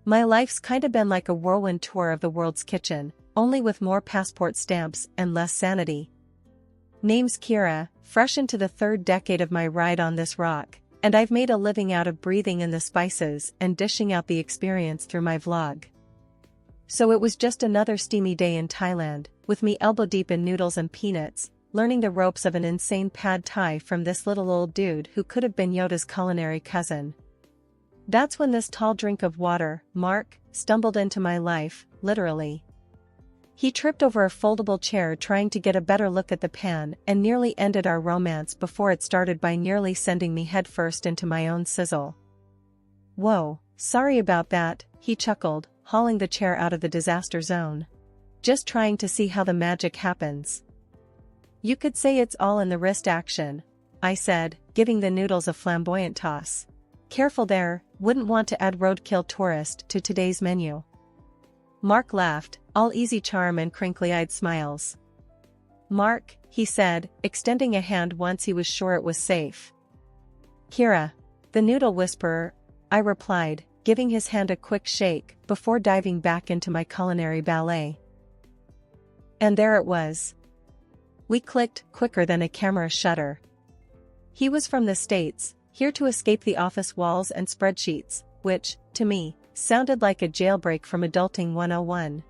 My life's kinda been like a whirlwind tour of the world's kitchen, only with more passport stamps and less sanity. Name's Kira, fresh into the 3rd decade of my ride on this rock, and I've made a living out of breathing in the spices and dishing out the experience through my vlog. So it was just another steamy day in Thailand, with me elbow deep in noodles and peanuts, learning the ropes of an insane pad thai from this little old dude who could have been Yoda's culinary cousin. That's when this tall drink of water, Mark, stumbled into my life, literally. He tripped over a foldable chair trying to get a better look at the pan and nearly ended our romance before it started by nearly sending me headfirst into my own sizzle. Whoa, sorry about that, he chuckled, hauling the chair out of the disaster zone. Just trying to see how the magic happens. You could say it's all in the wrist action, I said, giving the noodles a flamboyant toss. Careful there, wouldn't want to add roadkill tourist to today's menu. Mark laughed, all easy charm and crinkly-eyed smiles. Mark, he said, extending a hand once he was sure it was safe. Kira, the noodle whisperer, I replied, giving his hand a quick shake before diving back into my culinary ballet. And there it was. We clicked quicker than a camera shutter. He was from the States, here to escape the office walls and spreadsheets, which, to me, sounded like a jailbreak from Adulting 101.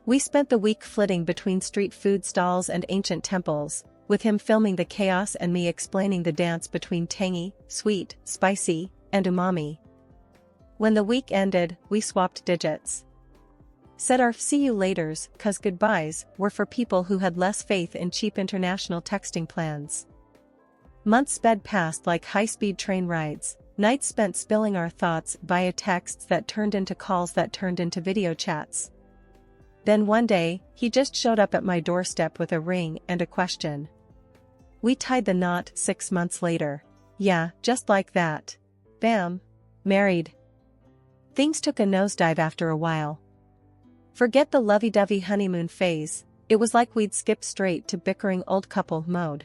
We spent the week flitting between street food stalls and ancient temples, with him filming the chaos and me explaining the dance between tangy, sweet, spicy, and umami. When the week ended, we swapped digits. Said our see you laters, 'cause goodbyes were for people who had less faith in cheap international texting plans. Months sped past like high-speed train rides, nights spent spilling our thoughts via texts that turned into calls that turned into video chats. Then one day, he just showed up at my doorstep with a ring and a question. We tied the knot 6 months later. Yeah, just like that. Bam. Married. Things took a nosedive after a while. Forget the lovey-dovey honeymoon phase, it was like we'd skipped straight to bickering old couple mode.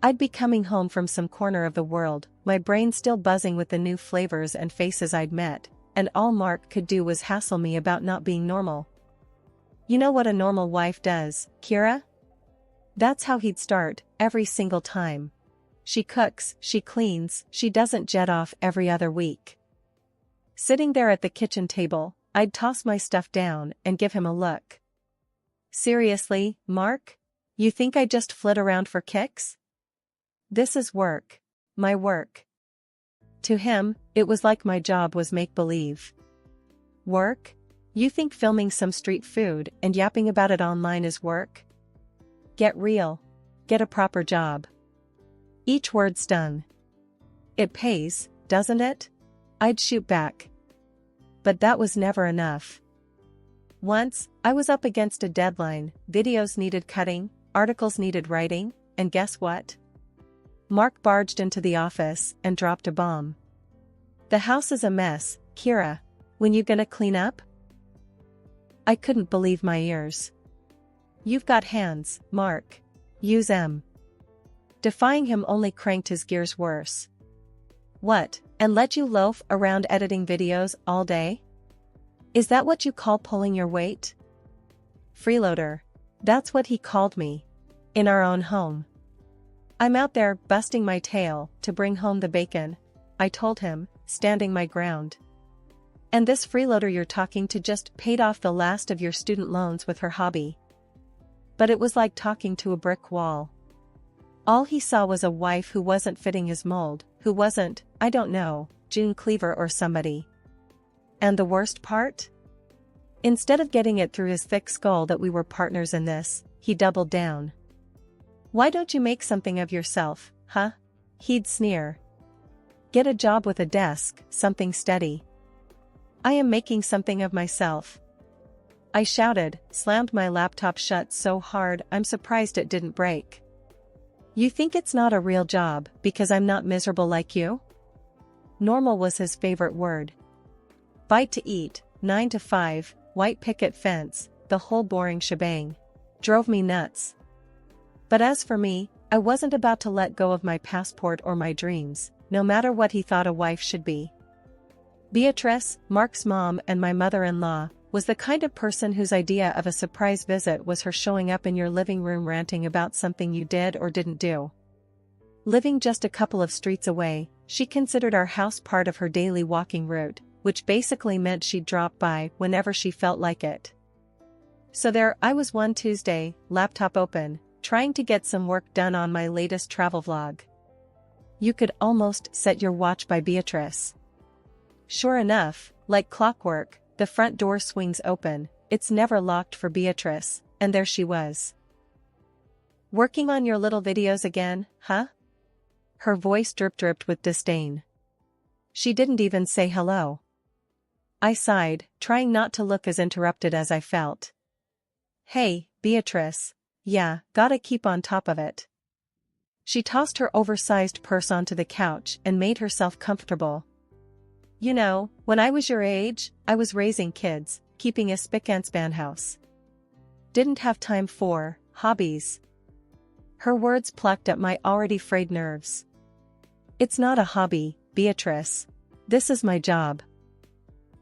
I'd be coming home from some corner of the world, my brain still buzzing with the new flavors and faces I'd met, and all Mark could do was hassle me about not being normal. You know what a normal wife does, Kira? That's how he'd start, every single time. She cooks, she cleans, she doesn't jet off every other week. Sitting there at the kitchen table, I'd toss my stuff down and give him a look. Seriously, Mark? You think I just flit around for kicks? This is work. My work. To him, it was like my job was make-believe. Work? You think filming some street food and yapping about it online is work? Get real. Get a proper job. Each word stung. It pays, doesn't it? I'd shoot back. But that was never enough. Once, I was up against a deadline, videos needed cutting, articles needed writing, and guess what? Mark barged into the office and dropped a bomb. The house is a mess, Kira. When you gonna clean up? I couldn't believe my ears. You've got hands, Mark. Use 'em. Defying him only cranked his gears worse. What, and let you loaf around editing videos all day? Is that what you call pulling your weight? Freeloader. That's what he called me. In our own home. I'm out there busting my tail to bring home the bacon, I told him, standing my ground. And this freeloader you're talking to just paid off the last of your student loans with her hobby. But it was like talking to a brick wall. All he saw was a wife who wasn't fitting his mold, who wasn't, I don't know, June Cleaver or somebody. And the worst part? Instead of getting it through his thick skull that we were partners in this, he doubled down. Why don't you make something of yourself, huh? He'd sneer. Get a job with a desk, something steady. I am making something of myself. I shouted, slammed my laptop shut so hard I'm surprised it didn't break. You think it's not a real job because I'm not miserable like you? Normal was his favorite word. Bite to eat, 9 to 5, white picket fence, the whole boring shebang. Drove me nuts. But as for me, I wasn't about to let go of my passport or my dreams, no matter what he thought a wife should be. Beatrice, Mark's mom and my mother-in-law, was the kind of person whose idea of a surprise visit was her showing up in your living room ranting about something you did or didn't do. Living just a couple of streets away, she considered our house part of her daily walking route, which basically meant she'd drop by whenever she felt like it. So there I was one Tuesday, laptop open, trying to get some work done on my latest travel vlog. You could almost set your watch by Beatrice. Sure enough, like clockwork, the front door swings open, it's never locked for Beatrice, and there she was. "Working on your little videos again, huh?" Her voice dripped with disdain. She didn't even say hello. I sighed, trying not to look as interrupted as I felt. "Hey, Beatrice. Yeah, gotta keep on top of it." She tossed her oversized purse onto the couch and made herself comfortable. "You know, when I was your age, I was raising kids, keeping a spick-and-span house. Didn't have time for hobbies." Her words plucked at my already frayed nerves. "It's not a hobby, Beatrice. This is my job."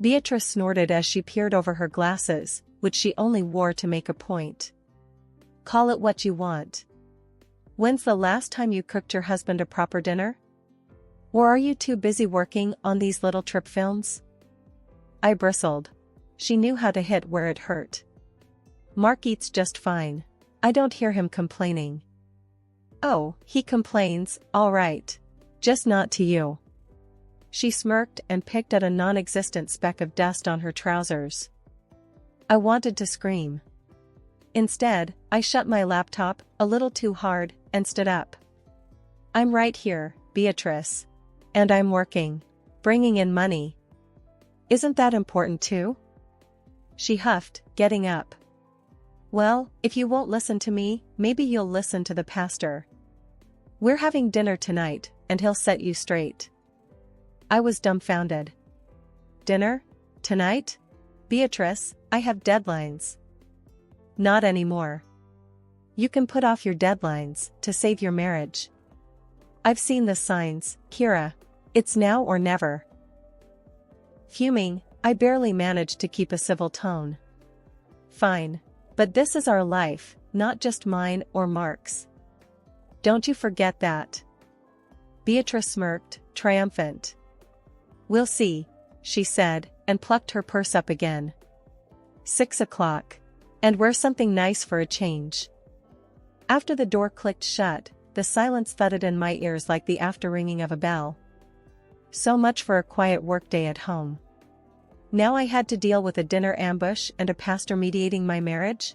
Beatrice snorted as she peered over her glasses, which she only wore to make a point. "Call it what you want. When's the last time you cooked your husband a proper dinner? Or are you too busy working on these little trip films?" I bristled. She knew how to hit where it hurt. "Mark eats just fine. I don't hear him complaining." "Oh, he complains, all right. Just not to you." She smirked and picked at a non-existent speck of dust on her trousers. I wanted to scream. Instead, I shut my laptop, a little too hard, and stood up. "I'm right here, Beatrice. And I'm working. Bringing in money. Isn't that important too?" She huffed, getting up. "Well, if you won't listen to me, maybe you'll listen to the pastor. We're having dinner tonight, and he'll set you straight." I was dumbfounded. "Dinner? Tonight? Beatrice, I have deadlines." "Not anymore. You can put off your deadlines to save your marriage. I've seen the signs, Kira. It's now or never." Fuming, I barely managed to keep a civil tone. "Fine. But this is our life, not just mine or Mark's. Don't you forget that." Beatrice smirked, triumphant. "We'll see," she said, and plucked her purse up again. 6 o'clock. And wear something nice for a change. After the door clicked shut, the silence thudded in my ears like the after-ringing of a bell. So much for a quiet workday at home. Now I had to deal with a dinner ambush and a pastor mediating my marriage?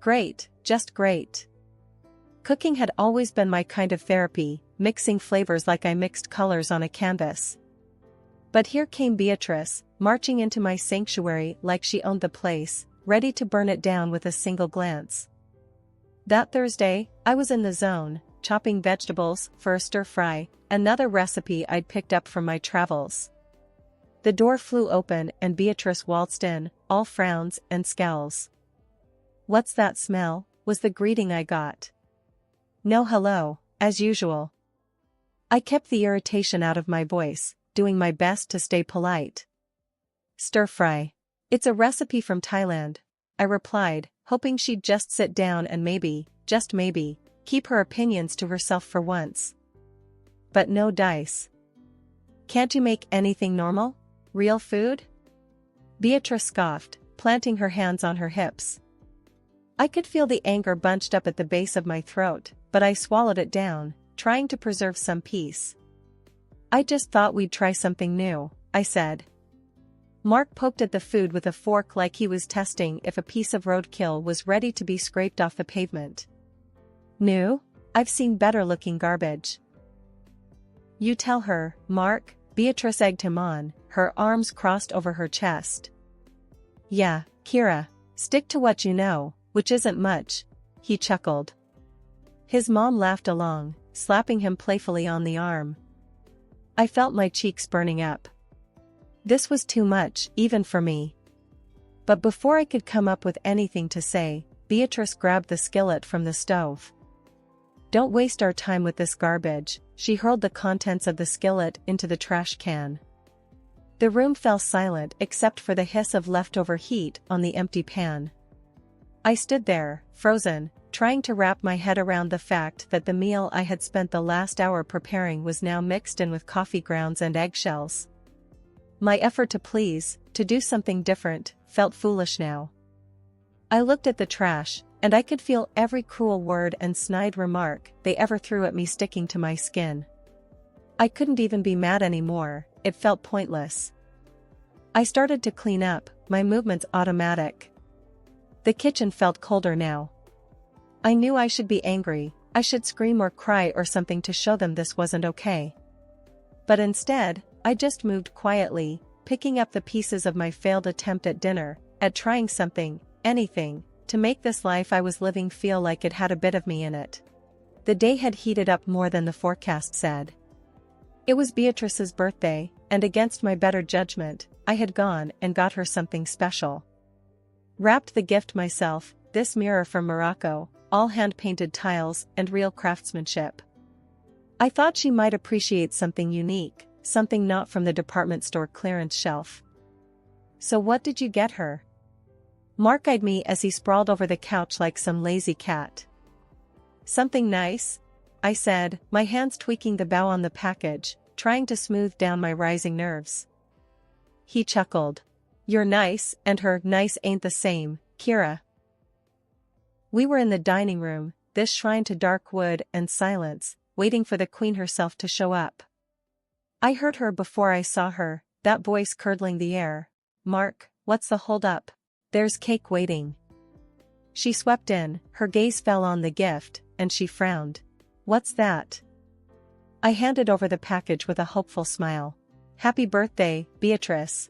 Great, just great. Cooking had always been my kind of therapy, mixing flavors like I mixed colors on a canvas. But here came Beatrice, marching into my sanctuary like she owned the place, ready to burn it down with a single glance. That Thursday, I was in the zone, chopping vegetables for a stir-fry, another recipe I'd picked up from my travels. The door flew open and Beatrice waltzed in, all frowns and scowls. "What's that smell?" was the greeting I got. No hello, as usual. I kept the irritation out of my voice, doing my best to stay polite. "Stir-fry. It's a recipe from Thailand," I replied, hoping she'd just sit down and maybe, just maybe, keep her opinions to herself for once. But no dice. "Can't you make anything normal? Real food?" Beatrice scoffed, planting her hands on her hips. I could feel the anger bunched up at the base of my throat, but I swallowed it down, trying to preserve some peace. "I just thought we'd try something new," I said. Mark poked at the food with a fork like he was testing if a piece of roadkill was ready to be scraped off the pavement. "New? I've seen better-looking garbage." "You tell her, Mark," Beatrice egged him on, her arms crossed over her chest. "Yeah, Kira, stick to what you know, which isn't much," he chuckled. His mom laughed along, slapping him playfully on the arm. I felt my cheeks burning up. This was too much, even for me. But before I could come up with anything to say, Beatrice grabbed the skillet from the stove. "Don't waste our time with this garbage," she hurled the contents of the skillet into the trash can. The room fell silent except for the hiss of leftover heat on the empty pan. I stood there, frozen, trying to wrap my head around the fact that the meal I had spent the last hour preparing was now mixed in with coffee grounds and eggshells. My effort to please, to do something different, felt foolish now. I looked at the trash, and I could feel every cruel word and snide remark they ever threw at me sticking to my skin. I couldn't even be mad anymore, it felt pointless. I started to clean up, my movements automatic. The kitchen felt colder now. I knew I should be angry, I should scream or cry or something to show them this wasn't okay. But instead, I just moved quietly, picking up the pieces of my failed attempt at dinner, at trying something, anything, to make this life I was living feel like it had a bit of me in it. The day had heated up more than the forecast said. It was Beatrice's birthday, and against my better judgment, I had gone and got her something special. Wrapped the gift myself, this mirror from Morocco, all hand-painted tiles and real craftsmanship. I thought she might appreciate something unique, something not from the department store clearance shelf. So what did you get her? Mark eyed me as he sprawled over the couch like some lazy cat. Something nice? I said, my hands tweaking the bow on the package, trying to smooth down my rising nerves. He chuckled. You're nice, and her nice ain't the same, Kira. We were in the dining room, this shrine to dark wood and silence, waiting for the queen herself to show up. I heard her before I saw her, that voice curdling the air. Mark, what's the hold-up? There's cake waiting. She swept in, her gaze fell on the gift, and she frowned. What's that? I handed over the package with a hopeful smile. Happy birthday, Beatrice.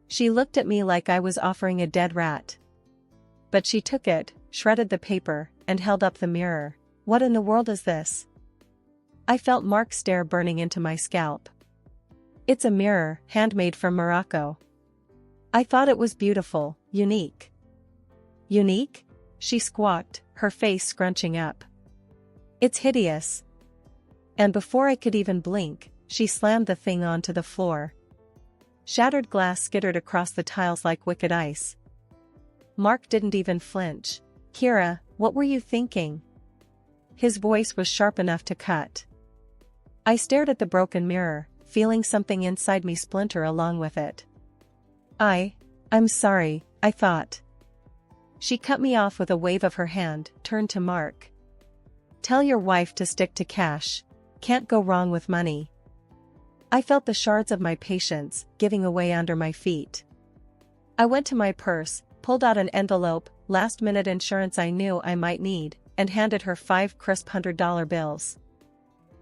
She looked at me like I was offering a dead rat. But she took it, shredded the paper, and held up the mirror. What in the world is this? I felt Mark's stare burning into my scalp. It's a mirror, handmade from Morocco. I thought it was beautiful, unique. Unique? She squawked, her face scrunching up. It's hideous. And before I could even blink, she slammed the thing onto the floor. Shattered glass skittered across the tiles like wicked ice. Mark didn't even flinch. Kira, what were you thinking? His voice was sharp enough to cut. I stared at the broken mirror, feeling something inside me splinter along with it. I'm sorry, I thought. She cut me off with a wave of her hand, turned to Mark. Tell your wife to stick to cash. Can't go wrong with money. I felt the shards of my patience giving away under my feet. I went to my purse, pulled out an envelope, last-minute insurance I knew I might need, and handed her 5 crisp $100 bills.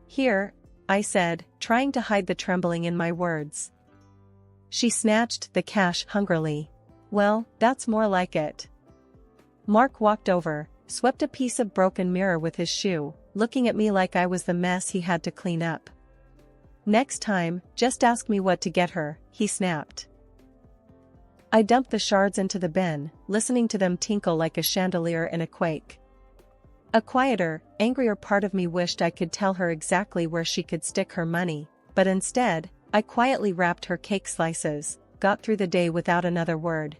Here, I said, trying to hide the trembling in my words. She snatched the cash hungrily. Well, that's more like it. Mark walked over, swept a piece of broken mirror with his shoe, looking at me like I was the mess he had to clean up. Next time, just ask me what to get her, he snapped. I dumped the shards into the bin, listening to them tinkle like a chandelier in a quake. A quieter, angrier part of me wished I could tell her exactly where she could stick her money, but instead, I quietly wrapped her cake slices, got through the day without another word.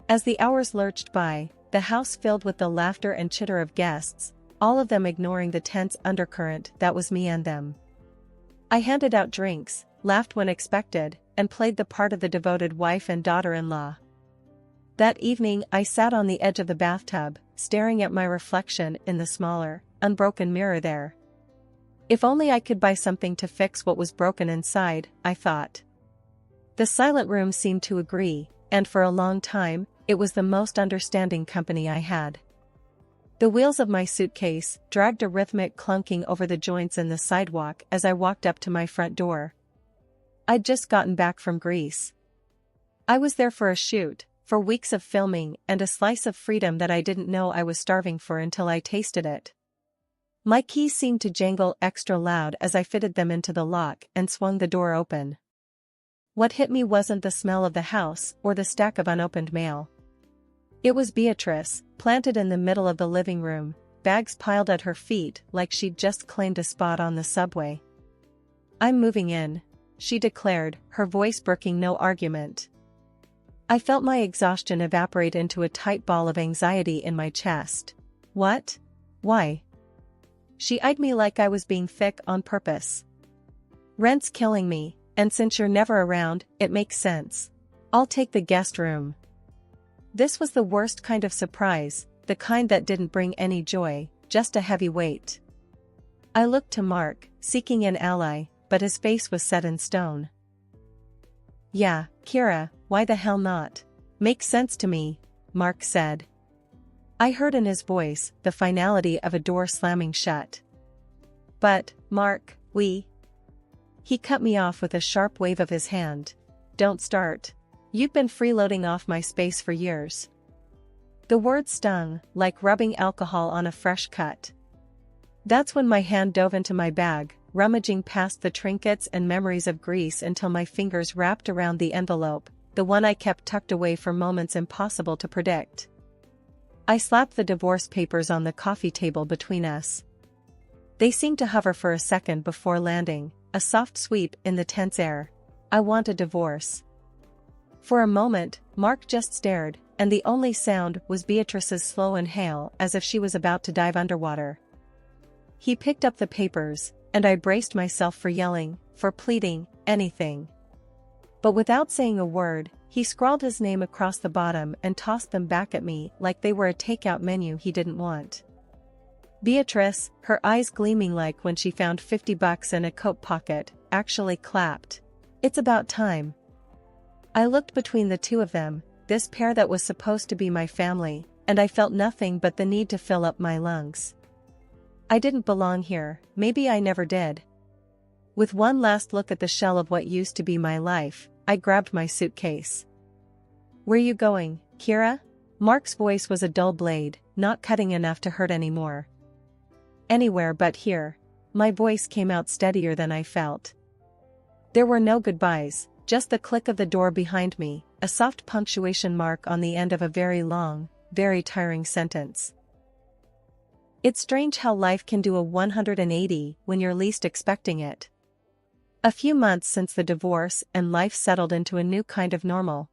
As the hours lurched by, the house filled with the laughter and chitter of guests, all of them ignoring the tense undercurrent that was me and them. I handed out drinks, laughed when expected, and played the part of the devoted wife and daughter-in-law. That evening I sat on the edge of the bathtub, staring at my reflection in the smaller, unbroken mirror there. If only I could buy something to fix what was broken inside, I thought. The silent room seemed to agree, and for a long time, it was the most understanding company I had. The wheels of my suitcase dragged a rhythmic clunking over the joints in the sidewalk as I walked up to my front door. I'd just gotten back from Greece. I was there for a shoot, for weeks of filming and a slice of freedom that I didn't know I was starving for until I tasted it. My keys seemed to jangle extra loud as I fitted them into the lock and swung the door open. What hit me wasn't the smell of the house or the stack of unopened mail. It was Beatrice, planted in the middle of the living room, bags piled at her feet like she'd just claimed a spot on the subway. I'm moving in. she declared, her voice brooking no argument. I felt my exhaustion evaporate into a tight ball of anxiety in my chest. What? Why? She eyed me like I was being thick on purpose. Rent's killing me, and since you're never around, it makes sense. I'll take the guest room. This was the worst kind of surprise, the kind that didn't bring any joy, just a heavy weight. I looked to Mark, seeking an ally, but his face was set in stone. Yeah, Kira, why the hell not? Makes sense to me, Mark said. I heard in his voice the finality of a door slamming shut. But, Mark, He cut me off with a sharp wave of his hand. Don't start. You've been freeloading off my space for years. The word stung, like rubbing alcohol on a fresh cut. That's when my hand dove into my bag, rummaging past the trinkets and memories of Greece until my fingers wrapped around the envelope, the one I kept tucked away for moments impossible to predict. I slapped the divorce papers on the coffee table between us. They seemed to hover for a second before landing, a soft sweep in the tense air. I want a divorce. For a moment, Mark just stared, and the only sound was Beatrice's slow inhale as if she was about to dive underwater. He picked up the papers, and I braced myself for yelling, for pleading, anything. But without saying a word, he scrawled his name across the bottom and tossed them back at me like they were a takeout menu he didn't want. Beatrice, her eyes gleaming like when she found $50 in a coat pocket, actually clapped. It's about time. I looked between the two of them, this pair that was supposed to be my family, and I felt nothing but the need to fill up my lungs. I didn't belong here, maybe I never did. With one last look at the shell of what used to be my life, I grabbed my suitcase. Where you going, Kira? Mark's voice was a dull blade, not cutting enough to hurt anymore. Anywhere but here. My voice came out steadier than I felt. There were no goodbyes, just the click of the door behind me, a soft punctuation mark on the end of a very long, very tiring sentence. It's strange how life can do a 180 when you're least expecting it. A few months since the divorce and life settled into a new kind of normal.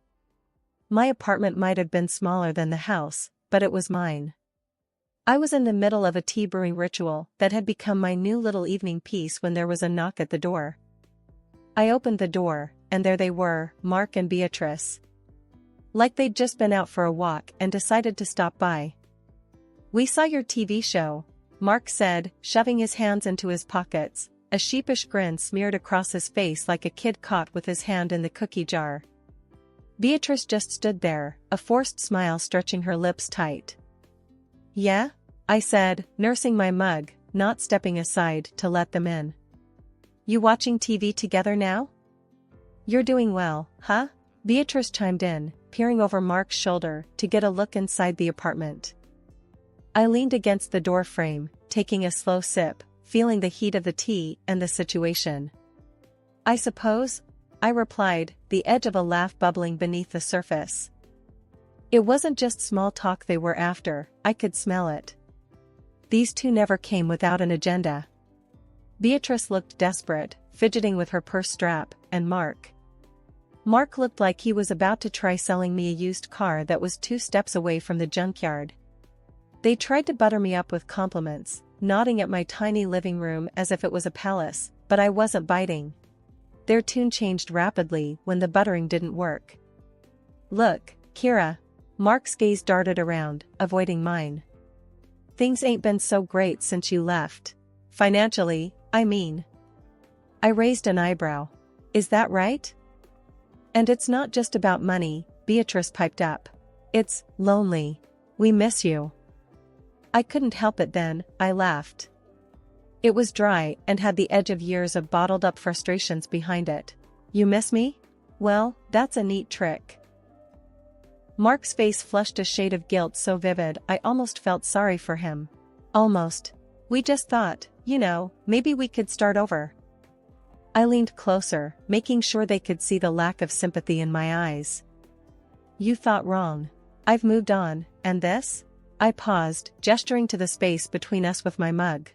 My apartment might have been smaller than the house, but it was mine. I was in the middle of a tea brewing ritual that had become my new little evening piece when there was a knock at the door. I opened the door, and there they were, Mark and Beatrice. Like they'd just been out for a walk and decided to stop by. We saw your TV show, Mark said, shoving his hands into his pockets, a sheepish grin smeared across his face like a kid caught with his hand in the cookie jar. Beatrice just stood there, a forced smile stretching her lips tight. Yeah? I said, nursing my mug, not stepping aside to let them in. You watching TV together now? You're doing well, huh? Beatrice chimed in, peering over Mark's shoulder to get a look inside the apartment. I leaned against the door frame, taking a slow sip, feeling the heat of the tea and the situation. I suppose, I replied, the edge of a laugh bubbling beneath the surface. It wasn't just small talk they were after, I could smell it. These two never came without an agenda. Beatrice looked desperate, fidgeting with her purse strap, and Mark looked like he was about to try selling me a used car that was 2 steps away from the junkyard. They tried to butter me up with compliments, nodding at my tiny living room as if it was a palace, but I wasn't biting. Their tune changed rapidly when the buttering didn't work. Look, Kira. Mark's gaze darted around, avoiding mine. Things ain't been so great since you left. Financially, I mean. I raised an eyebrow. Is that right? And it's not just about money, Beatrice piped up. It's lonely. We miss you. I couldn't help it then, I laughed. It was dry and had the edge of years of bottled-up frustrations behind it. You miss me? Well, that's a neat trick. Mark's face flushed a shade of guilt so vivid I almost felt sorry for him. Almost. We just thought, maybe we could start over. I leaned closer, making sure they could see the lack of sympathy in my eyes. You thought wrong. I've moved on, and this? I paused, gesturing to the space between us with my mug.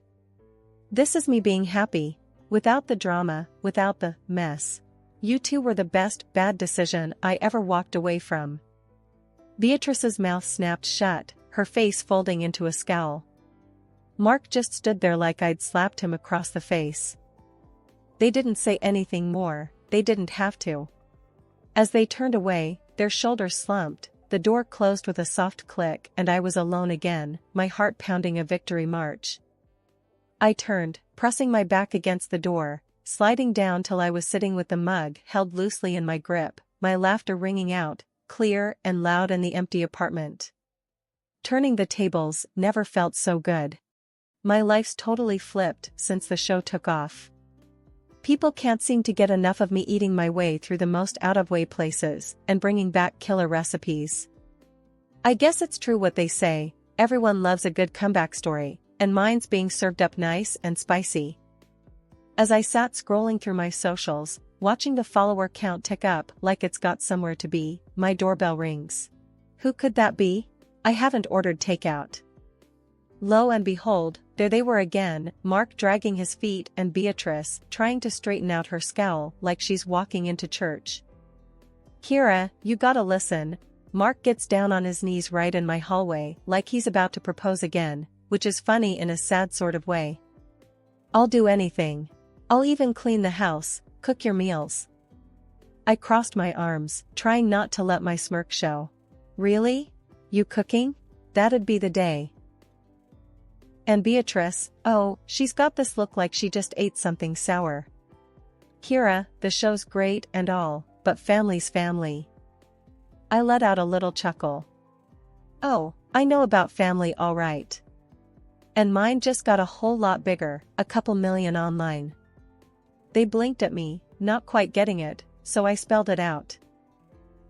This is me being happy. Without the drama, without the mess. You two were the best bad decision I ever walked away from. Beatrice's mouth snapped shut, her face folding into a scowl. Mark just stood there like I'd slapped him across the face. They didn't say anything more, they didn't have to. As they turned away, their shoulders slumped, the door closed with a soft click and I was alone again, my heart pounding a victory march. I turned, pressing my back against the door, sliding down till I was sitting with the mug held loosely in my grip, my laughter ringing out, clear and loud in the empty apartment. Turning the tables never felt so good. My life's totally flipped since the show took off. People can't seem to get enough of me eating my way through the most out-of-way places and bringing back killer recipes. I guess it's true what they say, everyone loves a good comeback story, and mine's being served up nice and spicy. As I sat scrolling through my socials, watching the follower count tick up like it's got somewhere to be, my doorbell rings. Who could that be? I haven't ordered takeout. Lo and behold, there they were again, Mark dragging his feet and Beatrice trying to straighten out her scowl like she's walking into church. Kira, you gotta listen. Mark gets down on his knees right in my hallway like he's about to propose again, which is funny in a sad sort of way. I'll do anything. I'll even clean the house, cook your meals. I crossed my arms, trying not to let my smirk show. Really? You cooking? That'd be the day. And Beatrice, oh, she's got this look like she just ate something sour. Kira, the show's great and all, but family's family. I let out a little chuckle. Oh, I know about family all right. And mine just got a whole lot bigger, a couple million online. They blinked at me, not quite getting it, so I spelled it out.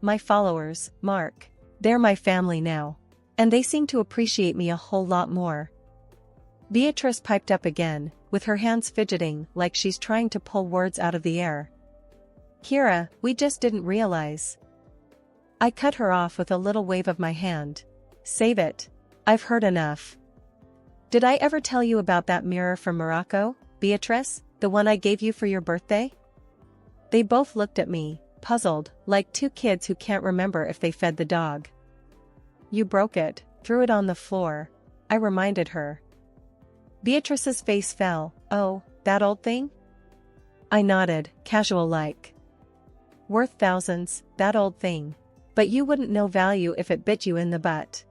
My followers, Mark. They're my family now. And they seem to appreciate me a whole lot more. Beatrice piped up again, with her hands fidgeting like she's trying to pull words out of the air. Kira, we just didn't realize. I cut her off with a little wave of my hand. Save it. I've heard enough. Did I ever tell you about that mirror from Morocco, Beatrice, the one I gave you for your birthday? They both looked at me, puzzled, like two kids who can't remember if they fed the dog. You broke it, threw it on the floor, I reminded her. Beatrice's face fell. Oh, that old thing? I nodded, casual-like. Worth thousands, that old thing. But you wouldn't know value if it bit you in the butt.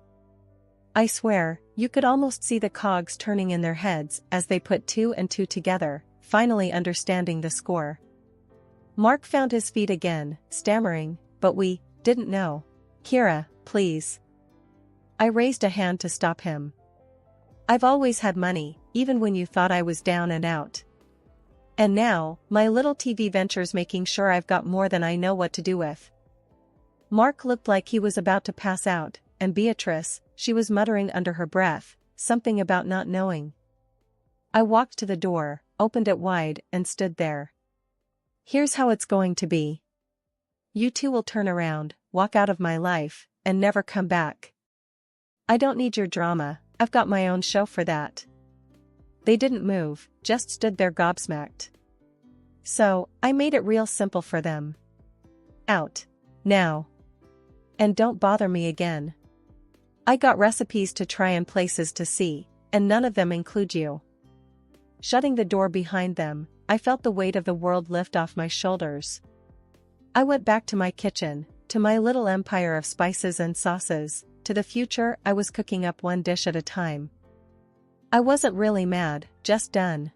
I swear, you could almost see the cogs turning in their heads as they put two and two together, finally understanding the score. Mark found his feet again, stammering, but we didn't know. Kira, please. I raised a hand to stop him. I've always had money, even when you thought I was down and out. And now, my little TV venture's making sure I've got more than I know what to do with. Mark looked like he was about to pass out, and Beatrice, she was muttering under her breath, something about not knowing. I walked to the door, opened it wide, and stood there. Here's how it's going to be. You two will turn around, walk out of my life, and never come back. I don't need your drama, I've got my own show for that. They didn't move, just stood there gobsmacked. So, I made it real simple for them. Out. Now. And don't bother me again. I got recipes to try and places to see, and none of them include you. Shutting the door behind them, I felt the weight of the world lift off my shoulders. I went back to my kitchen, to my little empire of spices and sauces, to the future I was cooking up one dish at a time. I wasn't really mad, just done.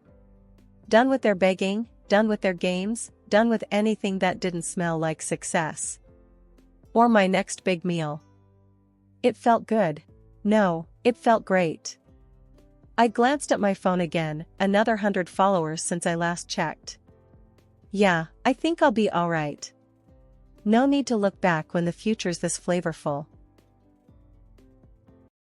Done with their begging, done with their games, done with anything that didn't smell like success. Or my next big meal. It felt good. No, it felt great. I glanced at my phone again, another 100 followers since I last checked. Yeah, I think I'll be alright. No need to look back when the future's this flavorful.